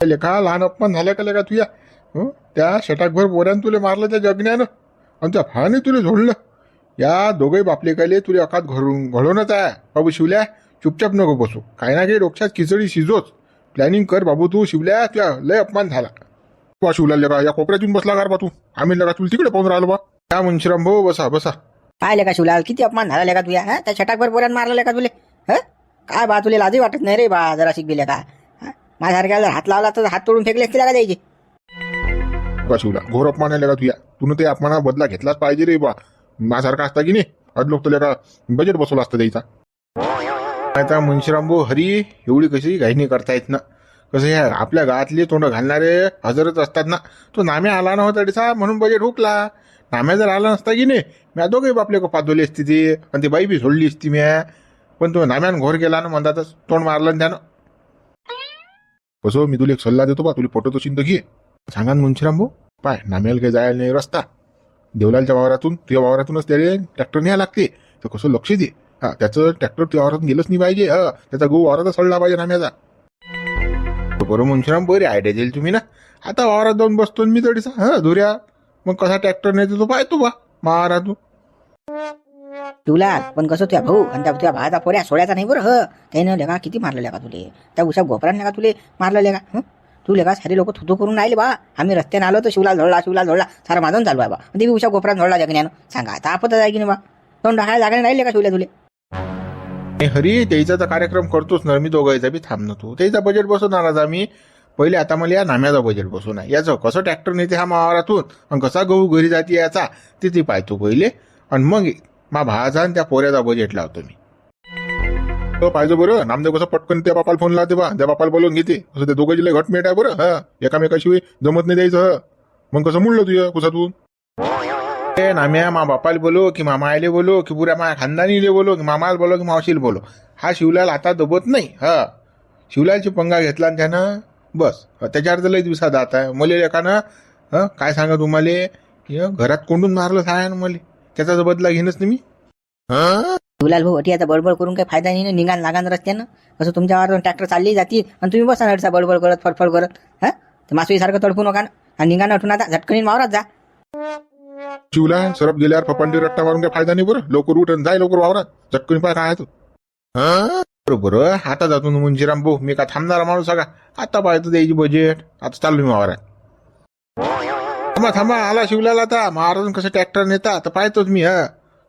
लेखा लहान अपमान झाला का लेखा तुया? त्या षटाकभर पोऱ्यानं तुले मारलं त्या जगण्यानं आणि त्या फळाने तुले झोडलं. या दोघे बापलेकाले तुले अकात घडवणच आहे बाबू शिवल्या. चुपचाप नको बसू, काही ना काही डोक्यात खिचडी शिजोच. प्लॅनिंग कर बाबू तू शिवल्या. तुया लय अपमान झाला बा शिवल्या. लेखा या कोपऱ्यातून बसला का बा तू? आम्ही लेखा तुला तिकडे पाहून राहिलो बा. त्या मुंशीराम भाऊ बसा बसा. काय लेका शिवलाल, किती अपमान झाला लेका तुया? त्या छटाकभर पोऱ्यानं मारलं लेका तुले? काय बा तुले लाजही वाटत नाही रे बा जरा शिकबिले का? माझ्यासारख्याला हात लावला तर हात तोडून फेकले असते का द्यायचे? बा शिवला घोर अपमान आहे लेखा तुया. तुला ते अपमाना बदला घेतलाच पाहिजे रे बा. माझ्यासारखा असता की नाही आज लोक तर लेखा बजेट बसवला असतं द्यायचा. आता मुंशीराम भाऊ हरी एवढी कशी घाईनी करता येत ना. कसं हे आपल्या गावातले तोंड घालणारे हजरच असतात ना. तो नाम्या आला नव्हता तडीसा म्हणून बजेट हुकला. नाम्या जर आला नसता की नाही मी दोघे बापले को पादवली असती ती आणि ती बाई बी सोडली असती म्या. पण तो नाम्यानं घोर गेला ना म्हणतातच तोंड मारलं त्यानं. कसं मी तुला एक सल्ला देतो बा. तुला पटवतो चिंता घे. सांगा मुंशीराम भाऊ पाय नाम्याला काही जायला नाही रस्ता. देवलालच्या वावरातून तुझ्या वावरातूनच त्याला ट्रॅक्टर न्याय लागते. तर कसं लक्ष दे. त्याचं ट्रॅक्टर तुझ्या वावरातून गेलंच नाही पाहिजे. त्याचा गहू वावरातच सडला पाहिजे नाम्याचा. बरोबर मुंशीराम बरी आयडिया देईल तुम्ही ना. आता वावरात जाऊन बसतो मी तडीसा धुऱ्या. मग कसा ट्रॅक्टर नेतो तो पाहतो बा मारा तू. तुला पण कसं तुझ्या भाऊ आणि त्या तुझ्या भावाचा पोऱ्या सोड्याचा नाही बरं. त्यानं लेका किती मारलं लेका तुले? त्या उशा गोपरानं लेका तुले मारलं लेका? तू लेका सारे लोक थुतू करून राहिले बा. आम्ही रस्त्याने आलो तर शिवला झोडला सारा माझून चालू आहे बा. ते उशा गोपरान झोडला जगण्यानं. सांगा आता आपत आहे की नाही बा? तोंड टाकायला जागा राहिले का शिवल्या तुले? हरी त्याचा तर कार्यक्रम करतोच ना मी. दोघांचा बी थांबणं तू. त्याचा बजेट बसवणार आज आम्ही. पहिले आता मला या नाम्याचा बजेट बसवून आहे. याचं कसं ट्रॅक्टर नेते हा मावारातून आणि कसा गहू घरी जाते याचा तिथे पाहतो पहिले. आणि मग मा भावाचा आणि त्या पोऱ्याचा बजेट लावतो मी. तो पाहिजे बरं. नामदेव कसं पटकन त्या बापाला फोन लावते बा. त्या बापाला बोलवून घेते. कसं ते दोघं जिल्हे घटमेट आहे बरं. एकामेकाशिवाय जमत नाही द्यायचं. मग कसं म्हणलं तुझ्या कुसातून नाम्या मा बापाला बोलो की मामा आले बोलो की पुऱ्या माझ्या खानदानीले बोलो की मामाला बोलो की मावशीला बोलो. हा शिवलाल आता दबत नाही. शिवलालची पंगा घेतला त्यानं बस. त्याच्यावर तर लई दिवसात जात आहे. मले एकानं काय सांगा तुम्हाला की घरात कोंडून मारलं सायानं मले. त्याचा बदला घेणंच नाही मी. शिवलाल भाऊ अटी आता बडबड करून काही फायदा नाही. निघान लागान रस्त्यानं. कसं तुमच्यावर ट्रॅक्टर चालली जाते आणि तुम्ही बसा नडसा बडबड करत फडफड करत. ते मासुईसारखं तडकू नका ना. आणि निघान उठून आता झटकन वावरात जा. शिवला सरप गेल्यावर फपंडी रट्टा मारून काय फायदा नाही बरं. लवकर उठ जाय लवकर वावरात. झटकून पाय काय तू. बरोबर आता जातो ना मुंशीराम भाऊ. मी का थांबणारा माणूस सगळा. आता पाहतो द्यायची बजेट. आता चाललो मी वावरात. थांबा आला शिवलाल आता. महाराजून कसं ट्रॅक्टर नेता तर पाहतोच मी.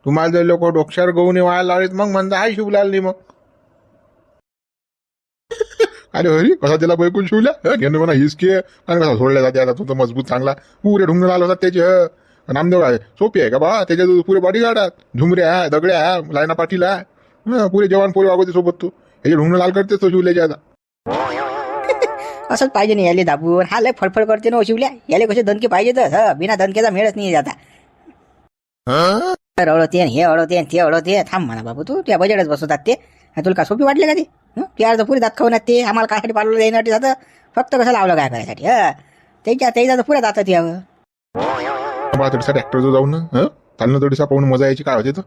तुम्हाला जर लोक डोक्यावर गहूने व्हायला लावलेत मग म्हणता हाय शिवलाल नाही मग. अरे हरी कसा त्याला बैकून शिवल्या घेणं म्हणा हिसके आणि कसा सोडल्या जाते. आता तो मजबूत चांगला पुरे ढुंगण लाल होतात त्याचे. नामदेव आहे सोपी आहे का बा. त्याच्या पुरे बॉडीगार्ड आहेत. झुमऱ्या आहे दगड्या आहे लायना पाटील आहे. पुरे जवान पोरे वागवते सोबत तू. याचे ढुंगण लाल करते तो शिवल्याचे आता. असंच पाहिजे नाही याले दाबून. हा लय फडफड करते ना शिवल्या. याले कसे दणके पाहिजे तर बिना दणकेचा मेळच नाही आता. अडवते हे अडवते ते अडवते. थांब म्हणा बाबू तू. त्या बजेटच बसवतात ते. तुला का सोपी वाटले का ते? ते अर्ध पुरे दात खाऊन ते आम्हाला कायसाठी पाळलं जाईसाठी जातं. फक्त कसं लावलं काय करायसाठी. त्याच्या पुऱ्या जातात यावं. थोडीसा ट्रॅक्टर जो जाऊन चालणं थोडीसा पाहून मजा यायची काय होते तर.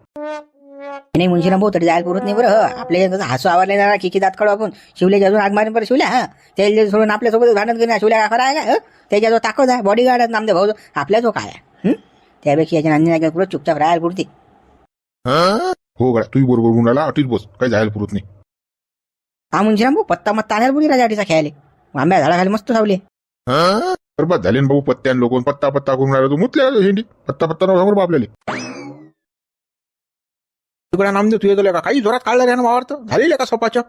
नाही मुंशीराम भाऊ तरी जायला पुरत नाही बरं. आपल्या कसं हसू आवरले ना की दात काढू आपण. शिवल्याच्या अजून आग मारून बरं शिवल्या. त्याला सोडून आपल्यासोबत भांडण करून शिवल्या का खरा आहे का? त्याच्या जो ताकद आहे बॉडीगार्ड आहे नामदेव भाऊ. आपल्या जो काय आहे त्यापेक्षा याच्या नांदी नाही पुरत. चुपचाप राहायला पुरते. हो गड्या तू बरोबर बोलून राहिला. अटीच बस काही जायला पुरत नाही. हा मुंशीराम भाऊ पत्ता मत्ता आणायला पुरी राजा अटीचा खेळाले. आंब्या झाडाखाली मस्त सावले. बरबाद झाले ना भाऊ पत्त्यान लोक. पत्ता करून राहिला तू मुतल्या हिंडी. पत्ता नको आपल्याला. तुकडा नामदेव तुझ्या तुला काही जोरात काढला रे ना वावरत झालेलं का सोपाचक.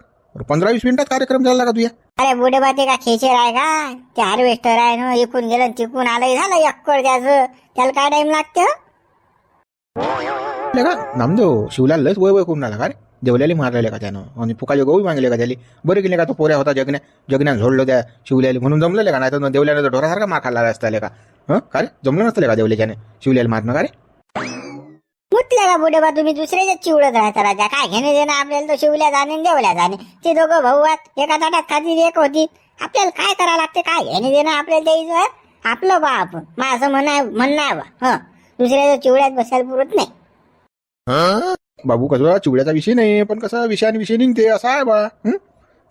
15-20 मिनिटात कार्यक्रम झाला का तुझ्या? अरे बुडे बाते का खेचर आहे का? ते हार्वेस्टर आहे ना. इकून गेलं तिकून आलंय झालं एक्कर त्याचं. त्याला काय टाइम लागते का नामदेव शिवलाल लस वय करून आला का रे? जेवल्याला मारलेले का त्यानं आणि फुकाचे गहू मागले का त्याला? बरं केले का तो पोऱ्या होता जगण्यान झोडलं त्या शिवल्याला म्हणून जमलेले का? नाही तर देवल्याने तर ढोरासारखा मार खाल्ला असता का? का रे जमलं नसतं का देवल्याच्याने शिवल्याला मारणं का रे? मुतले का बुडे बा तुम्ही दुसऱ्याच्या चिवडत राहता राजा. काय घेणे देणं आपल्याला? तो शिवल्या जाणे देवल्या जाणे. ते दोघं भाऊ आहेत. एका ताटात खाती एक होती. आपल्याला काय करावं लागते? काय घेणे देणं आपल्याला द्यायचं आपलं बा आपण. मग असं म्हणणं आहे बा. दुसऱ्याच्या चिवड्यात बसायला पुरत नाही. बाबू कसं चिवड्याचा विषय नाही पण कसा विषय आणि विषय निघते असा आहे बा.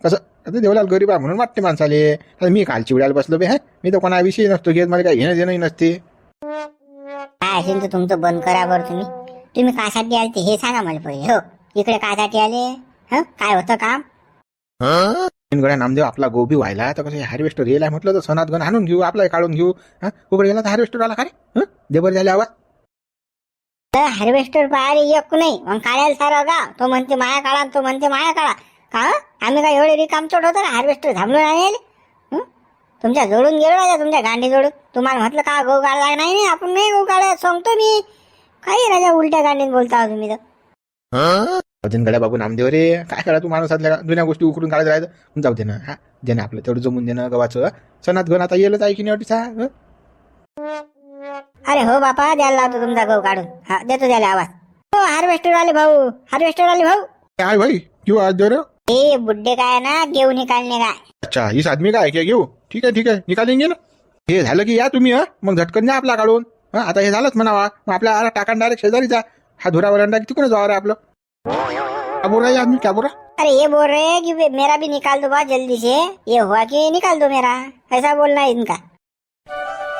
कसं आता देवलाल गरीब आहे म्हणून वाटते माणसाले. आता मी काल चिवड्याला बसलो बे. हा मी तर कोणाविषयी नसतो घेत, मला काही घेणं देणंही नसते. काय असेल तर तुमचं बंद करा बरं. तुम्ही कासाठी आले ते हे सांगा मला पहिले. हो, इकडे कासाठी आले? ह काय होतं काम? गड्या नामदेव आपला गोबी व्हायला तर कसं हार्वेस्टर येईल आहे म्हटलं तर सणात गण आणून घेऊ, आपला काढून घेऊ. हा कुकडे गेला तर हार्वेस्टर आला का रे? देबर झाले आवाज. हार्वेस्टर पाहिले एक नाही, मग काढायला सारा गाव. तो म्हणते माया काढा, तो म्हणते माया काढा. का आम्ही काय एवढे रिकामचोट होतो का हार्वेस्टर थांबलो नाही? तुमच्या जोडून गेलो राजा, तुमच्या गांडी जोडून. तुम्हाला म्हटलं का गहू काढला नाही? आपण नाही गहू काढायला सांगतो मी. काही राजा उलट्या गांडीत बोलता तुम्ही तर. अजून गड्या बाबू नामदेव रे, काय करा तू माणूस का जुन्या गोष्टी उकरून काढत राहायचं. जाऊ दे ना. हा दे ना आपलं तेवढं जमून दे ना गव्हाचं. सणात गण आता येलच आहे की नाही वाटतं. अरे हो बापा, द्यायला लावतो तुमचा गहू काढून. हा देतो द्यायला आवाज. हो हार्वेस्टर वाले भाऊ, हार्वेस्टर वाले भाऊ. काय भाई क्यों आज दे रहे हो? हे बुड्ढे काय ना घेऊ निकालने काय. अच्छा इस आदमी का आहे क्या घेऊ? ठीक आहे निकालेंगे ना. हे झालं की या तुम्ही. मग झटकन द्या आपला काढून. आता हे झालंच म्हणावा. मग आपला टाका डायरेक्ट शेजारीचा हा धुरा वरंडा किती कोणी जावा रे आपलं. क्या बोल रहा है आदमी, क्या बोल रहा? अरे ये बोल रहे हैं कि मेरा भी निकाल दो बा जल्दी से. ये हुआ कि निकाल दो मेरा, ऐसा बोलना है इनका.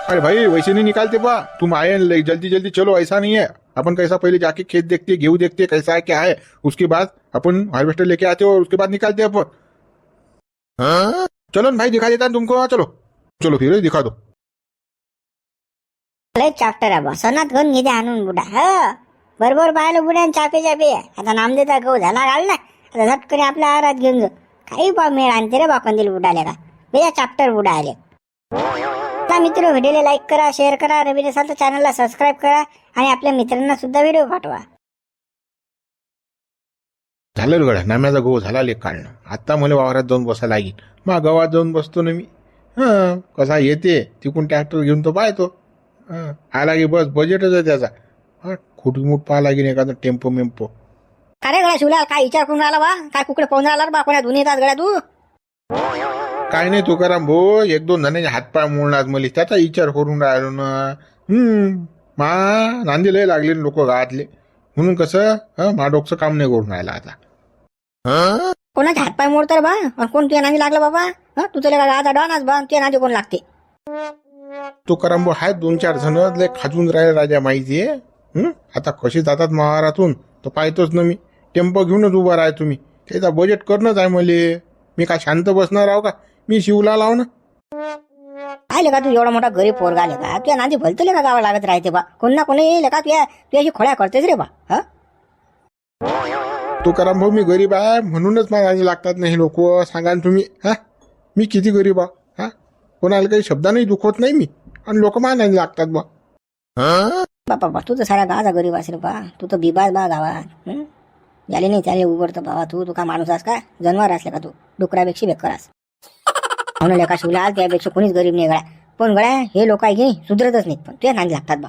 अरे भाई वैसे नहीं निकालते बा. तुम आए जल्दी जल्दी चलो, ऐसा नहीं है. अपन कैसा पहले जाके खेत देखते, गेहूं देखते कैसा है क्या है, उसके बाद अपन हार्वेस्टर लेके आते और उसके बाद निकालते अपन. चलो ना भाई, दिखा देता तुमको. चलो फिर दिखा दो. लय चॅप्टर आहे बा. सणात घेऊन घेते आणून बुडा. ह बरोबर पाहिलं बुड्या चापे आता नामदेवचा गहू झाला घाल ना. आता झटकन आपल्या आहारात घेऊन जाऊ. काही बा मेळ आणते रे बा कंदील बुडाले का. बेजा चॅप्टर बुडा आले. मित्र व्हिडिओला लाईक करा, शेअर करा, नवीन असाल तर चॅनलला सबस्क्राईब करा आणि आपल्या मित्रांना सुद्धा व्हिडिओ पाठवा. झालं गड्या नाम्याचा गहू झाला लेख काढणं. आता मला वावरात जाऊन बसायला लागेल. मग गावात जाऊन बसतो ना मी. कसा येते तिकून ट्रॅक्टर घेऊन तो पाहतो. आला की बस बजेटच आहे त्याचा. खोटी मूठ पाहा लागेल एखादा टेम्पो मेम्पो. अरे गड्या शिवला काय विचार करून राहिला बा? काय कुकडे पाहून राहिला बा? कोणा धुनी येतात गड्या तू? काय नाही तुकाराम भाऊ, एक दोन जणांचे हातपाय मोडणार मला, त्याचा विचार करून राहिलो ना. मा नांदी लय लागले लोक गावातले, म्हणून कसं मा डोकचं काम नाही करून राहिला आता. कोणाचे हातपाय मोडतर बा? कोण तुझ्या नांदी लागला बाबा? तू तर गावाचा डॉनच बा. तुझ्या नांदी कोण लागते? तुकाराम भाऊ आहेत दोन चार जण लय खाजून राहिले राजा माहितीये. आता कशी जातात महारातून तर पाहतोच ना मी. टेम्पो घेऊनच उभा राहा तुम्ही. त्याचा बजेट करणंच आहे मले. मी काय शांत बसणार आहो का? मी शिवला लाव ना. आले का तू एवढा मोठा गरीब पोरगा आले का? तुझ्या नांदी भलतले का गावा लागत राहते बा? कोण ना कोणी येईल का तुझ्या अशी खोड्या करतेस रे बा? तुकाराम भाऊ मी गरीब आहे म्हणूनच मला लागतात नाही लोक. सांगा ना तुम्ही. मी किती गरीब आहे. कोणाला काही शब्दाने दुखवत नाही मी, आणि लोक मानायला लागतात बा. बापा तू तर सारा गावाचा गरीब असेल बा. तू तर बिबास बा गावात. झाले नाही त्याले उघडतं बाबा. तू का माणूस आहेस का? जनावर असले का तू? डुकरापेक्षा बेकार आहेस. म्हणून लेखा शिवला त्यापेक्षा कोणीच गरीब नाही गळ्या. पण गळ्या हे लोक आहे की सुधरतच नाहीत, पण तुझ्या नांदी लागतात बा.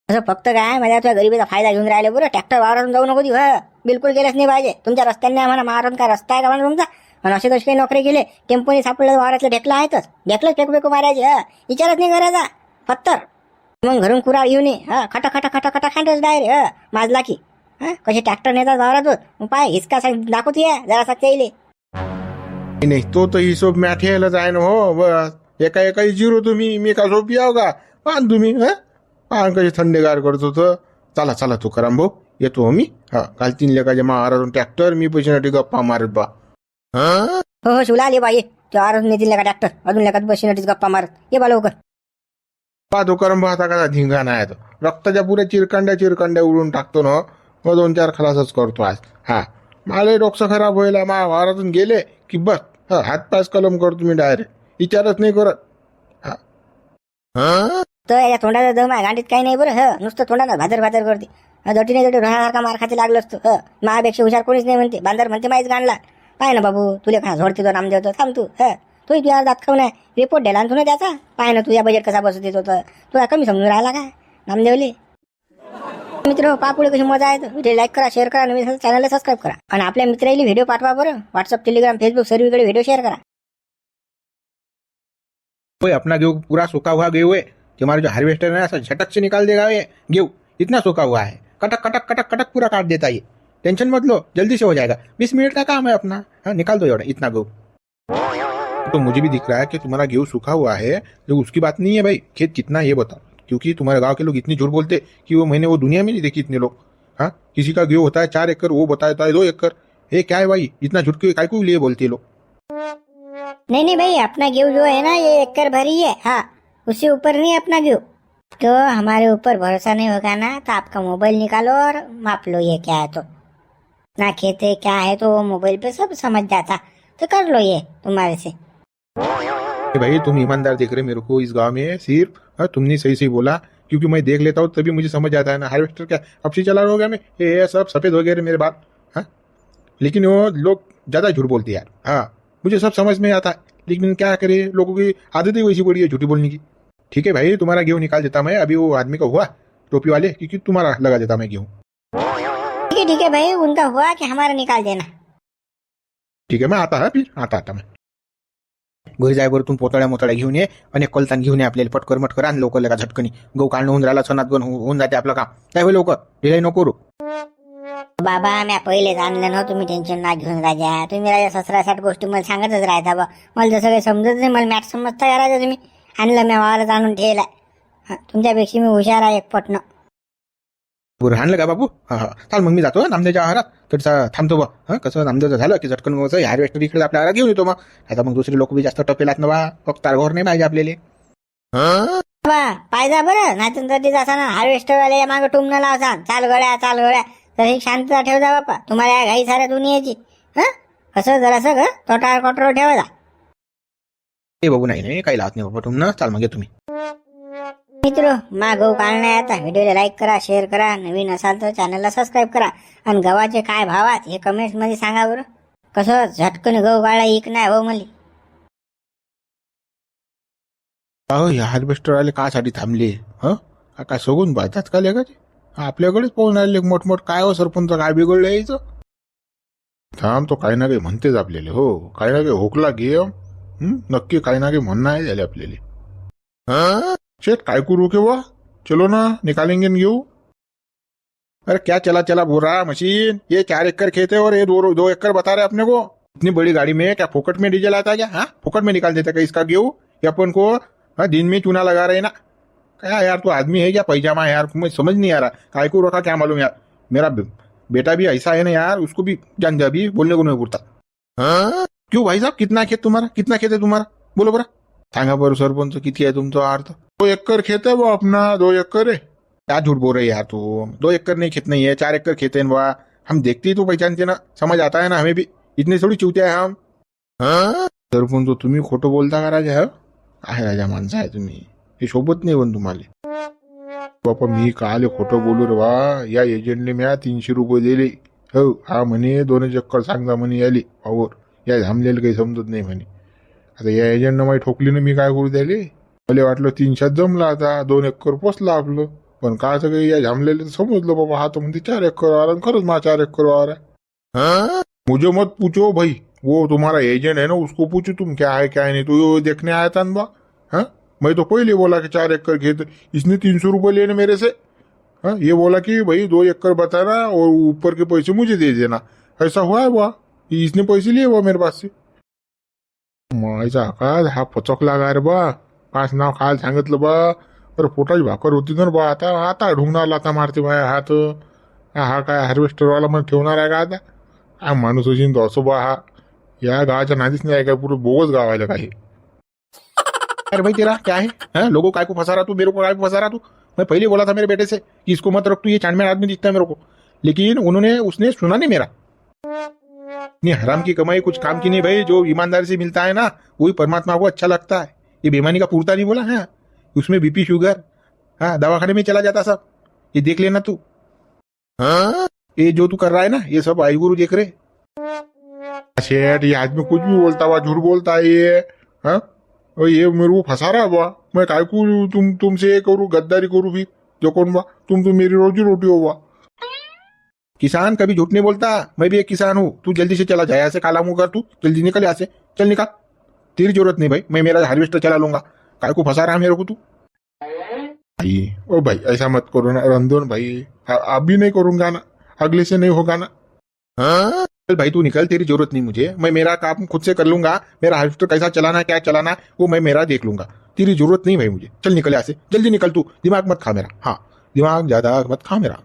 असं फक्त काय माझ्या तुझ्या गरिबीचा फायदा घेऊन राहिले बरं. ट्रॅक्टर वावरातून जाऊ नको देऊ. बिलकुल गेलंच नाही पाहिजे. तुमच्या रस्त्याने म्हणा मारून काय रस्ता आहे का म्हणा तुमचा? आणि असे कसे काही नोकरी गेले टेम्पोनी सापडलं वावरातलं ढेकलं आहेतच. ढेकलंच फेकू मारायचे. विचारच नाही करायचा पत्तर. मग घरून कुराळ येऊ नये. खटा खटा खटा खटा खांडच डायरेक्ट माजला की. कसे ट्रॅक्टर नेतात वावरातून पाय हिसका दाखवते जरासा त्याईले. नाही तो तर हिशोब मॅठेलच आहे ना हो. बस एका जिरो तुम्ही. मी का झोपी आहो का? पान तुम्ही पान कसे थंडेगार करत होतं. चला तुकाराम भाऊ येतो मी. काल 3 लेखाच्या महाराजून ट्रॅक्टर मी पैशासाठी गप्पा मारत बा. हो शिवला आले बाई. तो आरोज नेतील का ट्रॅक्टर अजून लेखात बशीनटीच गप्पा मारत. ये बा लवकर. पा तुकाराम भाऊ आता कसा धिंगाणा आहे तो. रक्ताच्या पुऱ्या चिरकांड्या उडून टाकतो ना. मग 2-4 खलासच करतो आज. मला डोकं खराब व्हायला. मा वावरातून गेले की बस हातपायच कलम करतो मी डायरेक्ट. विचारच नाही करत. तर या तोंडाचा दम आहे गांडीत काही नाही बरं. नुसतं तोंडाला भादर करते. जटीने रोहासारखा मार खाते लागलो असतो. महापेक्षा हुशार कोणीच नाही म्हणते. बांदर म्हणते माहीच गाणला. पाय ना बाबू तुला का झोडते तो नामदेव तर थांब तू. तू तुझ्या दात खाऊ नये. रिपोर्ट दिला तू ना त्याचा. पाय ना तुझ्या बजेट कसा बसत येत होतं. तुला कमी समजून राहिला का नामदेवले? मित्र पापुळे कशी मजा आहे. व्हिडिओ लाईक करा, शेअर करा, नवीन चॅनलला सबस्क्राईब करा आणि आपल्या मित्राला व्हिडिओ पाठवा बरं. व्हॉट्सअप, टेलिग्राम, फेसबुक सर्वीकडे व्हिडिओ शेअर करा. अपना गेहूं पूरा सूखा हुआ गेहूं है. तुम्हारा जो हार्वेस्टर है ऐसा झटक से निकाल देगा ये गेहूं. इतना सूखा हुआ है. कटक कटक कटक कटक पूरा काट देता है. टेंशन मत लो, जल्दी से हो जाएगा, 20 मिनट का काम है अपना। हाँ निकाल दो इतना गेहूं। तो मुझे भी दिख रहा है कि तुम्हारा गेहूं सूखा हुआ है, जो उसकी बात नहीं है भाई, खेत कितना है ये बताओ। क्योंकि तुम्हारे गांव के लोग इतनी झूठ बोलते कि वो मैंने वो दुनिया में नहीं देखी इतने लोग। हाँ किसी का गेहूं होता है 4 एकड़, वो बताता है 2 एकड़। ये क्या है भाई, इतना झूठ के काय को लिए बोलते लोग। नहीं नहीं भाई, अपना गेहूं जो है ना ये 1 एकड़ भरी है। हाँ, उससे ऊपर नहीं अपना गेहूं। तो हमारे ऊपर भरोसा नहीं होगा ना तो आपका मोबाइल निकालो और माप लो ये क्या है। तो ना खेत है क्या है तो वो मोबाइल पे सब समझ जाता। तो कर लो ये तुम्हारे से। भाई तुम ईमानदार दिख रहे मेरे को इस गांव में सिर्फ। हाँ तुमने सही सही बोला, क्योंकि मैं देख लेता हूँ तभी मुझे समझ आता है ना। हार्वेस्टर क्या अब से चला रहा मैं, ये सब सफेद हो गए मेरे बाल। हाँ लेकिन वो लोग ज्यादा झूठ बोलते यार। हाँ मुझे सब समझ में आता है, लेकिन क्या करे, लोगों की आदत ही वैसी पड़ी है झूठी बोलने की। ठीक है भाई, तुम्हारा गेहूं निकाल देता मैं अभी, वो आदमी का हुआ टोपी वाले, क्योंकि तुम्हारा लगा देता मैं गेहूं। ठीक है भाई, उनका हुआ कि हमारा निकाल देना। ठीक आहे, मग आता फिर आता मैं घरी जाय बरं. तू पोतळ्या मोतळ्या घेऊन ये आणि कोलतान घेऊन ये आपल्याला पटकर मटकर आण लवकर लगा झटकनी. गहू काढणं होऊन राहिला, सणात गण होऊन जाते आपलं काम. काय होईल लवकर, ढिलाई नको करू. बाबा म्या पहिलेच आणलं ना, तुम्ही टेन्शन ना घेऊन राजा. तुम्ही राजा 17-60 गोष्टी मला सांगतच राहता बा. मला जसं काही समजत नाही, मला मॅट समजता का राजा तुम्ही. आणलं म्या वावरात आणून ठेवलाय. तुमच्यापेक्षा मी हुशार आहे एक पटणं. बरं आणलं का बाबू? हा हा चाल मग मी जातो नामदेवच्या आहारात. तर थांबतो बा. हा कसं नामदेवचं झालं की झटकन मग हार्वेस्टर इकडे आपल्या आहारात घेऊन येतो. मग आता मग दुसरे लोक बी जास्त टपेलात ना बा, फक्त घोर नाही पाहिजे आपल्याला. बा पाहिजा बरं, नाहीतून तर जासा ना हार्वेस्टर वाले मागं टुमणं लावसान. चाल गड्या तर ही शांतता ठेव जा बाप्पा. तुम्हाला या घाई साऱ्या दुनियेची कसं जरासं घर तोटावर कोटरो ठेवा जा. ए बाबू नाही काही लावत नाही बाबा तुमनं. चाल मग ये तुम्ही. मित्र गहू काढणं आहे आता. व्हिडिओला लाईक करा, शेअर करा. नवीन असाल तर चॅनलला सबस्क्राईब करा. आणि गव्हाचे काय भावात हे कमेंट्स मध्ये सांगा बरं. कसं झटकन गहू काढा एक नाही हो मली. अहो या हार्वेस्टर वाले कासाठी थांबले? काय सगून पाहतात का लेगा ते? आपल्याकडेच पाहून राहिले मोठमोठ. काय हो सरपंच, काय बिघडलं यायचं? थांब, तो काही ना काही म्हणतेच आपल्याला. हो काही ना काही होकला गेम. नक्की काही ना काही म्हणणं आहे झाले आपल्याला. शेठ काय करू केव्हा? चलो ना निकालेंगे घेऊ. अरे क्या चला चला बोल रहा मशीन. ये 4 एकड़ खेत है और ये 2 एकड़ बता रहे अपने को. इतनी बड़ी गाड़ी में क्या फोकट में डीजल आता है क्या? हाँ फोकट में निकाल देता क्या इसका गेहूं? ये अपन को दिन में चूना लगा रहे ना. क्या यार तू आदमी है क्या पैजामा है यार? मुझे समझ नहीं आ रहा काय को रखा क्या मालूम यार. मेरा बेटा भी ऐसा है ना यार, उसको भी जान जा, अभी बोलने को नहीं पूछता. क्यों भाई साहब, कितना खेत तुम्हारा? कितना खेत है तुम्हारा बोलो बरा. सांगा बरं सरपंच किती आहे तुमचा अर्थ? 2 एकड़ खेत है वो अपना. 2 एकड़ है. क्या झूठ बोल रहे यार तू. 2 एकड़ नहीं खेत नहीं है, 4 एकड़ खेत है बा. हम देखते ही तो पहचानते ना, समझ आता है ना हमें भी. इतने थोड़ी चूते हैं हम. सरपंच तुम्ही खोटं बोलता का राजा? आहे राजा माणसं आहे तुम्ही, हे सोबत नाही पण तुम्हाला. बापा मी काल खोटं बोलू रे बा. या एजंटने म्या 300 रुपये दिले. हो हा म्हणे 2 चक्कर सांगा म्हणे याली पावर. या थांबलेलं काही समजत नाही म्हणे. आता या एजंटनं माही ठोकली ना, मी काय करू द्याले. मला वाटलं 300 जमला, आता 2 एकड़ पोचला आपलं. पण काय सगळं या झामलेलं समजलं बाबा. हा तर म्हणते 4 एकड़ वार, खरंच मा 4 एकड़ वार है. मुझे मत पूछो भाई, वो तुम्हारा एजेंट है ना, उसको पूछो तुम क्या है क्या नहीं. तो देखने आया था ना बा. हाँ मैं तो पहले बोला कि 4 एकड़ खेत. इसने 300 रुपये लेने मेरे से. हाँ ये बोला कि भाई 2 एकड़ बताना और ऊपर के पैसे मुझे दे देना. ऐसा हुआ है बा, इसने पैसे लिए बा मेरे पास से. माझा का हा पचकला का रे बा. पाच नाव काल सांगितलं बा. अरे पोटाची भाकर होती ना बा. आता आता ढुंगणार आता मारते बाया हात. हा काय हार्वेस्टरवाला मला ठेवणार आहे का आता? हा माणूस असेल तो असं बा. हा या गावाच्या नादीच नाही आहे काय, पुरं बोगस गाव आहे काही. अरे भाई तेरा क्या है? लोगों काय को फंसा रहा तू, मेरे को काय को फंसा रहा तू? मैं पहले बोला था मेरे बेटे से कि इसको मत रख तू, ये चांदमेर आदमी दिखता है मेरे को. लेकिन उसने सुना नहीं मेरा. नहीं हराम की कमाई कुछ काम की नहीं भाई. जो ईमानदारी से मिलता है ना वही परमात्मा को अच्छा लगता है. ये बेईमानी का पूरता नहीं बोला है. उसमें बीपी शुगर, हाँ दवाखाने में चला जाता सब. ये देख लेना तू. ये जो तू कर रहा है ना ये सब वाहिगुरु देख रहे. शेठ ये आदमी कुछ भी बोलता हुआ, झूठ बोलता है ये. हाँ ये मेरे को फंसा रहा बा. मैं काय को तुमसे ये करूँ, गद्दारी करूँ भी. जो कौन बा तुम तो मेरी रोजी रोटी हो बा. किसान कभी झूठ नहीं बोलता. मैं भी एक किसान हूँ. तू जल्दी से चला जाए, ऐसे काला मुंह कर. तू जल्दी निकल यहाँ से, चल निकाल. तेरी जरूरत नहीं भाई, मैं मेरा हार्वेस्टर चला लूंगा. काय को फंसा रहा है मेरे को तू? भाई ओ भाई ऐसा मत करो ना रंधन भाई. अभी नहीं करूंगा ना, अगले से नहीं होगा ना. चल भाई तू निकल, तेरी जरूरत नहीं मुझे, मैं मेरा काम खुद से कर लूंगा, मेरा हार्वेस्टर कैसा चलाना है क्या चलाना है वो मैं मेरा देख लूंगा, तेरी जरूरत नहीं भाई मुझे। चल निकल यहाँ से, जल्दी निकल तू, दिमाग मत खा मेरा, हाँ दिमाग ज्यादा मत खा मेरा।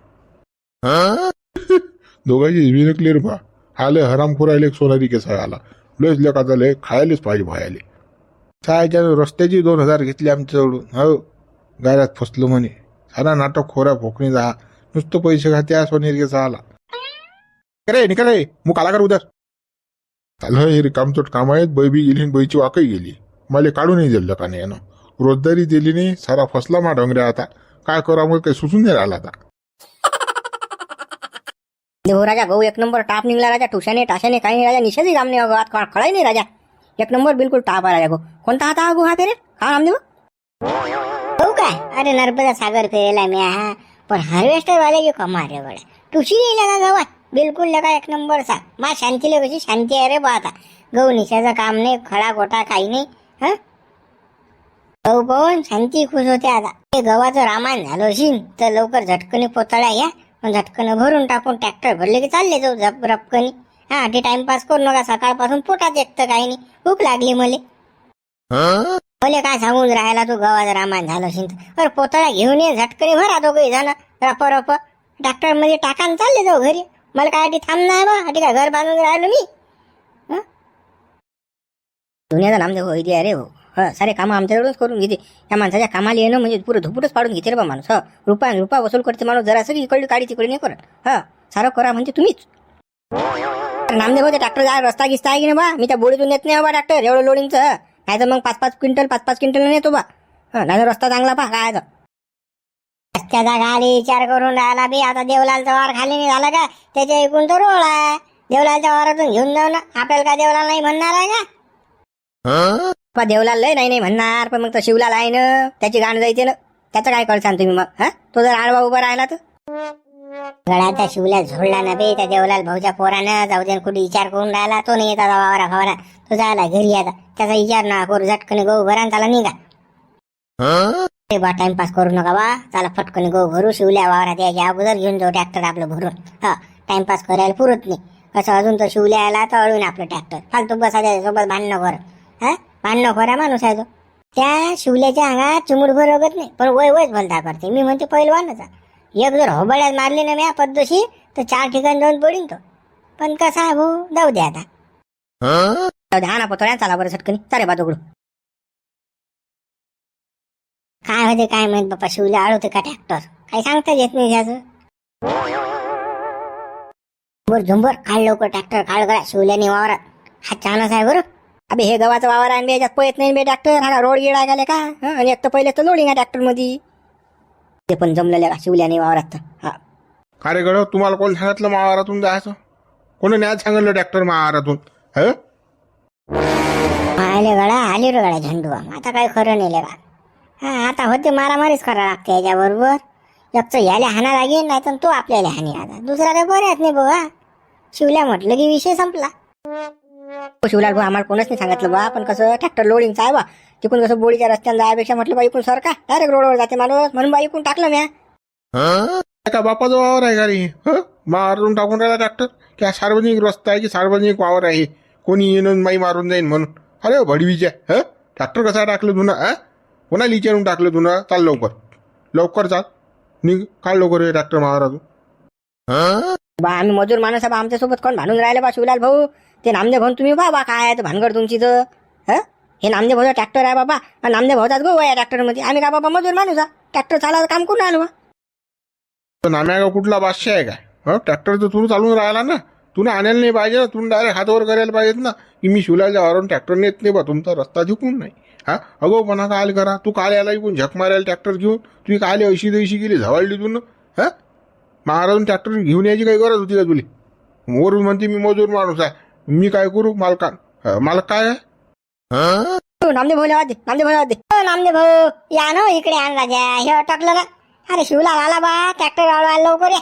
दोघांची जीवन क्लिअर बा, आले हरामखोर आले सोनारी केसा आला, लयच लेका झाले, खायलाच पाहिजे भायले। सायच्या रस्त्याची 2000 घेतली आमच्याजवळून, हो गायरात फसलो म्हणे, सारा नाटक खोऱ्या फोकणीचा हा, नुसतं पैसे खाते सोनेरी केसा आला। करे निकल रे, मुख आला कर उद्या चालू हे रिकामचोट काम आहेत, बैबी गेली आणि बैची वाकही गेली, मला काढूनही दिलं का नाही यानं, रोजदारी दिली नाही, सारा फसला मा डोंगऱ्या, आता काय करा मग काही सुचून नाही राहिला आता। देव राजा गहू एक नंबर टाप निघला राजा, ठुशाने टाशाने काही नाही राजा, निशाची जामने आत खळाही नाही राजा, एक नंबर बिलकुल टाप आहे राजा गहू। कोणता हाता हा गहू हा तेरे हा नामदेव? हो काय, अरे नर्मदा सागर फिरेला मी हा, पण हार्वेस्टर वाले की कमाल रे बडा, तुशी नाही लगा गव्हात, बिलकुल लगा एक नंबर सा, मा शांतीला कशी शांती आहे रे बा, आता गहू निशाचं काम नाही, खडा गोटा काही नाही, हा गहू पाहून शांती खुश होते। आता ते गव्हाचं रामायण झालं असेल तर लवकर झटकणी पोतळा या, झटकन भरून टाकून ट्रॅक्टर भरले की चालले जाऊ रपकनी, हा ते टाइमपास करू नका, सकाळपासून पोटात एकतं काही नाही, भूक लागली मले काय सांगून राहायला तू गव्हाचं रामायण झालं असेल तर, पोतळा घेऊन ये, झटकनी भरा दोघे जण रप रप ट्रॅक्टर मध्ये टाकान चालले जाऊ घरी, मला काय थांब नाही बा, काय घर बांधून राहिलो मी, दुनियाचा नामदेव हो इथे अरे हो, सारे कामं आमच्याकडूनच करून घेते, या माणसाच्या कामाला येणं म्हणजे पुरं धुपुटच पाडून घेते रे बा माणूस, रुपा वसूल करते माणूस, जरा सगळी इकडली काढी तिकडे नाही करत, सारं करा म्हणजे तुम्हीच। नामदेव हो, ट्रॅक्टर जाय रस्ता गिस्ता आहे की नाही बा, मी त्या बोडीतून येत नाही बा ट्रॅक्टर एवढं लोडिंगचं, नाही तर मग 5-5 क्विंटल नेतो बा, नाही रस्ता चांगला पा काय रस्त्याचा गाडी विचार करून राहिला बी, आता देवलालचा वार खाली नाही झाला का, त्याच्या ऐकून तर रोळ आहे, देवलालच्या वारातून घेऊन जाऊ ना, आपल्याला काय देवलाल नाही म्हणणार आहे का? देवलाल लय नाही म्हणणार, पण मग तो शिवलाल आहे ना, त्याची गाण जायचे ना, त्याचं काय कळसान तुम्ही मग, तो जर आडवा उभा राहिला तर गळाचा शिवलाल झोडला ना बे, त्या देवलाल भाऊच्या पोरानं जाऊ दे, कुठे विचार करून राहिला, तो नाही येतात वावरा फवारा, तो जायला घरी आता, त्याचा विचार ना करू, झटकन गहू भरा त्याला निघा बा, टाइमपास करू नका बा, चला फटकन गहू भरू, शिवल्या वावरात यायच्या अगोदर घेऊन जाऊ ट्रॅक्टर आपलं भरून, टाइमपास करायला पुरत नाही, असं अजून तो शिवल्या आला तर अळून आपलं ट्रॅक्टर फालतू बसा त्याच्यासोबत भांडणं कर, भांडणं खोऱ्या माणूस आहे तो, त्या शिवल्याच्या अंगात चिमुडभर रगत नाही, पण वयच भलता करते, मी म्हणते पहिलवानच, एक जर होबळ्यात मारली ना म्या पद्धतशीर तर 4 ठिकाणी जाऊन पडीन तो, पण कसा आहे भाऊ, जाऊ दे आता, जाऊ दे, हा ना पोतळ्या चाला बरं झटकनी, चाले बा दगडू काय होते काय माहित बाप्पा, शिवल्या आळवते का ट्रॅक्टर, काही सांगता येत नाही त्याचं, झुंबर काढ लवकर ट्रॅक्टर, काढ गळा, शिवल्याने वावरात हा चानस आहे बरं, अबे हे गव्हाचं वावर आहे याच्यात पळत नाही बे ट्रॅक्टर, हा रोड गिळा गेले का, आणि एक तर पहिले तर लोडिंग आहे ट्रॅक्टर मध्ये, ते पण जमलेलं का शिवल्याने वावरात, का रे गड, तुम्हाला कोण सांगितलं महावारातून जायचं, कोणी न्याय सांगितलं ट्रॅक्टर महावारातून, आले गळा, आले रे गळा झंडू, आता काय खरं नाही लेगा, आता होते मारामारीच करा लागते याच्याबरोबर, एक तर याला हाना लागेल, नाही तर तो आपल्याला हानी, आता दुसरा काही पर्यायच नाही बघा, शिवल्या म्हटलं की विषय संपला। शिवलाल भाऊ आम्हाला कोणच नाही सांगितलं बा, पण कसं ट्रॅक्टर लोडिंगचं आहे बा, तिकून कसं बोडीच्या रस्त्याला जायपेक्षा म्हटलं बा इकून सर का डायरेक्ट रोडवर जाते माणूस, म्हणून बा इकून टाकलं म्या, का बापाचा वावर आहे का रे, मारून टाकून राहिला ट्रॅक्टर, क्या सार्वजनिक रस्ता आहे की सार्वजनिक वावर आहे, कोणी येऊन माई मारून जाईन म्हणून, अरे भडवीच्या ट्रॅक्टर कसा टाकलं तुला, कोणा लिचरून टाकलं तुला, चाल लवकर चाल, निघ काढ लवकर हे ट्रॅक्टर महारातून, बा आम्ही मजूर माणूस आहे बा, आमच्यासोबत कोण भांडून राहिले बा शिवलाल भाऊ, ते नामदेव भाऊ तुम्ही बा काय आहे भानगड तुमची तर, हे नामदेव भाऊचा ट्रॅक्टर आहे बाबा, नामदेव भाऊचाच गहू आहे ट्रॅक्टर मध्ये, आम्ही का बाबा मजूर माणूस ट्रॅक्टर चालायचं काम करून आलो बा, नाम्या का कुठला बादशाह आहे काय, ट्रॅक्टर तर तू चालून राहिला ना, तुला आणायला नाही पाहिजे ना, तुम्ही डायरेक्ट हातावर करायला पाहिजेत ना, की मी शिवलाच्या वावरून ट्रॅक्टर नेत नाही बा, तुमचा रस्ता झुकून नाही, अगो पणा काल करा, तू काल याला इकून झक मारायला ट्रॅक्टर घेऊन, तुम्ही काल ऐशी दैशी गेली झवाळली तू ना, महाराजून ट्रॅक्टर घेऊन यायची काही गरज होती का तुला, वरून म्हणते मी मजूर माणूस आहे, मी काय करू, मालक काय आहे, नामदेव भाऊ आवाज दे, नामदेव भाऊ आवाज दे, नामदेव भाऊ या ना इकडे, आण राजा हे अटकलं ना, अरे शिवलाल आला बा, ट्रॅक्टर आलो लवकर या,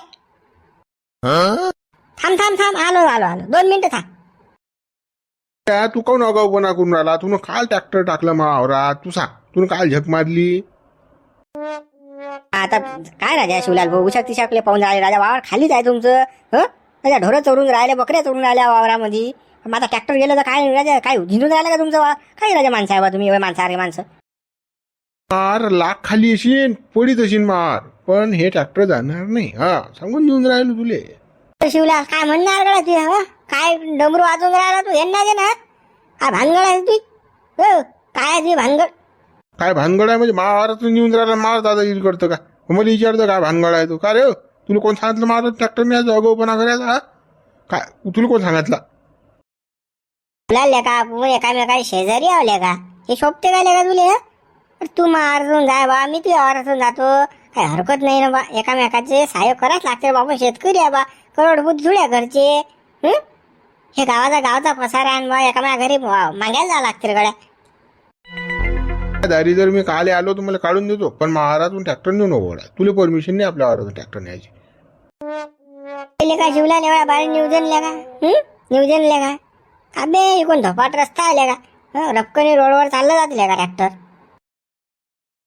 थांब आलो 2 मिनिटं थांब, तू काऊन अगाऊपणा करून राहिला, तुला काल ट्रॅक्टर टाकलं महावरात, तू सांग तुला काल झक मारली, आता काय राजा शिवलाल भाऊ उशाक तिशाकले पाहून राहिले राजा, वावर खालीच आहे तुमचं, त्याच्या ढोरं चोरून राहिले, बकऱ्या चोरून राहिल्या वावरामध्ये. मग आता ट्रॅक्टर गेलं तर काय राजा, काय झिंजून राहिलं का तुमचं वा? काय राजा माणसं आहे बा तुम्ही, एवढे माणसं माणसं. मार लाख खाली येशील, पडीत असेल मार, पण हे ट्रॅक्टर जाणार नाही. हा, सांगून देऊन राहिलो तुले. शिवला काय म्हणणार गड्या तू, हं? काय डमरू वाजवून राहिला तू, यांना दे ना. काय भानगड आहे तू? हो, काय आहे तुझी भानगड? काय भानगड आहे म्हणजे महाराष्ट्र नेऊन राहिला, मार दादागिरी करतं का? मला विचारतं काय भानगड आहे तू? का रे तुला कोण सांगितलं महाराज ट्रॅक्टर न्यायचं, अगाऊपणा करायचा? हा? काय तुला कोण सांगितलं? तुला का एकामेकाला शेजारी आवले का? हे शोभते का लेका तुले, हं? तू मारून जाय बा, मी तुझ्या वावरातून जातो, काय हरकत नाही ना बा. एकामेकाचे सहाय्य करायच लागते बाबा, शेतकरी आहे बा, करोडभूत जुळ्या घरचे. हे गावाचा पसारा आहे बा, एकामेका घरी मागायला जावं लागते रे गड्या. दारी जर मी काले आलो तर मला काढून देतो, पण महाराजून ट्रॅक्टर नेऊ नको. तुला परमिशन नाही आपल्या वावरातून ट्रॅक्टर न्यायची. लेका शिवला एवढ्या बाहेर नियोजन लेका, नियोजन लेका. अबे इकडून धपाट रस्ता आले का, रपकनी रोडवर चाललं जाते लेका ट्रॅक्टर.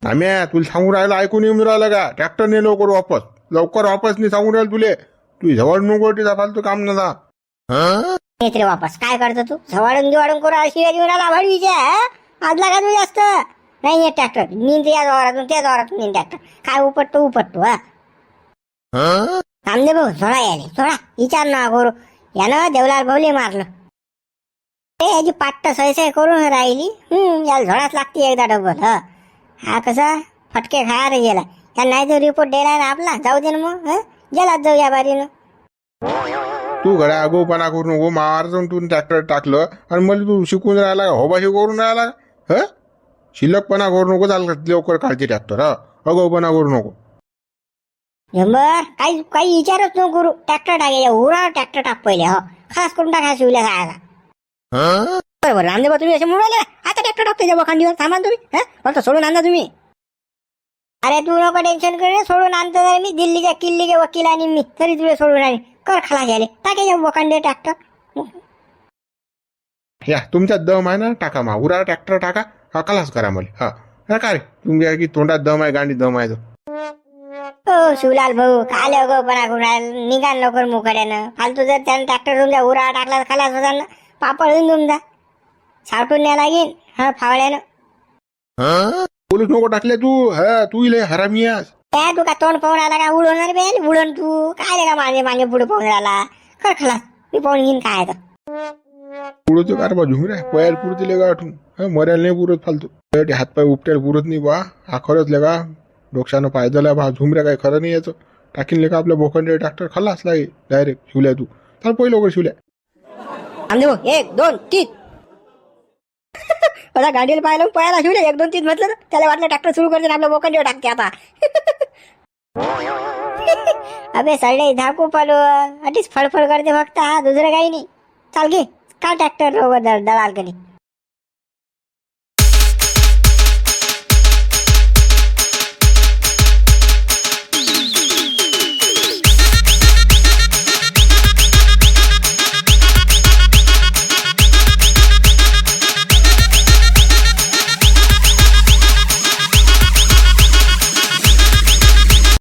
आम्ही तुला सांगून राहिलं, ऐकून येऊन राहिलं का? ट्रॅक्टर ने लवकर वापस नाही सांगून राहिलं तुले. तू जवळ नको तिचा फालतू काम नका. येत रे वापस, काय करतो तू? झवाडून दिवाडून करू शिवाय जीवनाला भाडवीच्या, आज लागा तू जास्त नाही. हे ट्रॅक्टर नींद या जोरातून त्या जोरातून नींद ट्रॅक्टर काय उपटतो. हा थांबले भाऊ, थोडा याले थोडा विचार ना करू. यानं देवलाल भाऊले मारलं, ते याची पाट्ट सय करून राहिली. याला झोडाच लागते एकदा डबल. हा कसा फटके खायला गेला, त्या नाही जो रिपोर्ट द्यायला ना आपला, जाऊ दे ना मग. गेलाच जाऊ या बारीनं. तू घड्या आगोपणा करू नको. महाराजून तू ट्रॅक्टर टाकलं आणि मला तू शिकून राहिला का? होबाशी करून राहिला का? ह शिल्लकपणा करू नको. चाल लवकर काढते ट्रॅक्टर. हा, अगाऊपणा करू नको. नंबर काही विचारच नको करू. ट्रॅक्टर टाकायच्या उरा ट्रॅक्टर टाक पहिले. हो खास करून टाका शिवल्या खायला. बरोबर रामदेव तुम्ही असे म्हणून राहिले, आता ट्रॅक्टर टाकते जेव्हा खांडीवर थांबा तुम्ही. फक्त सोडून आणा तुम्ही. अरे तू नको टेन्शन कर, सोडून आणतो जर मी दिल्लीच्या किल्लीचे वकील आणि मी तरी तुला सोडून आले. कर खलास झाले टाकायच्या वखांडे ट्रॅक्टर. या तुमच्यात दम आहे ना, टाका मा उरा ट्रॅक्टर टाका. हा खलास करा मला. हा का रे तुमच्या की तोंडात दम आहे, गांडी दम आहे तो. हो शिवलाल भाऊ, काय अगोपणा करून निघाल लवकर मुकड्यानं. फालतू जर त्यानं ट्रॅक्टर तुमच्या उरा टाकला खलास होता ना, पापड होऊन तुमचा सावटून न्या लागेल. हा फावड्यानं पोलीस नको टाकले तू. हा तू इले हरामी आहेस. काय तू का तोंड पाहून आला का? उडवणार बेल उडवून तू काय रे का मागे मागे पुढे पाहून राहिला. कर खलास मी पाहून घेईन काय तर. पुढं कार बा झुमऱ्या पयाल पुरते लेगा आठून. मर्याला नाही पुरत फालतू. हातपाय उपट्याला पुरत नाही बा. हा खरंच लेगा डोक्षानं पायदला बा. झुमऱ्या काय खरं नाही याचं. टाकीन लेका आपल्या बोखंडे ट्रॅक्टर खाल्लाच लागेल डायरेक्ट. शिवल्या तू तर पहिलं लवकर शिवल्या. रामदेव 1 2 3 आता गाडीला पाहिलं पळायला शिवले 1 2 3 म्हटलं तर त्याला वाटलं ट्रॅक्टर सुरू करते आपल्या बोकांडीवर टाकते आता. अबे सडे धाकू पालो अटीच फडफड करते फक्त. हा दुसरं काही नाही. चाल घे का ट्रॅक्टर दलाल कधी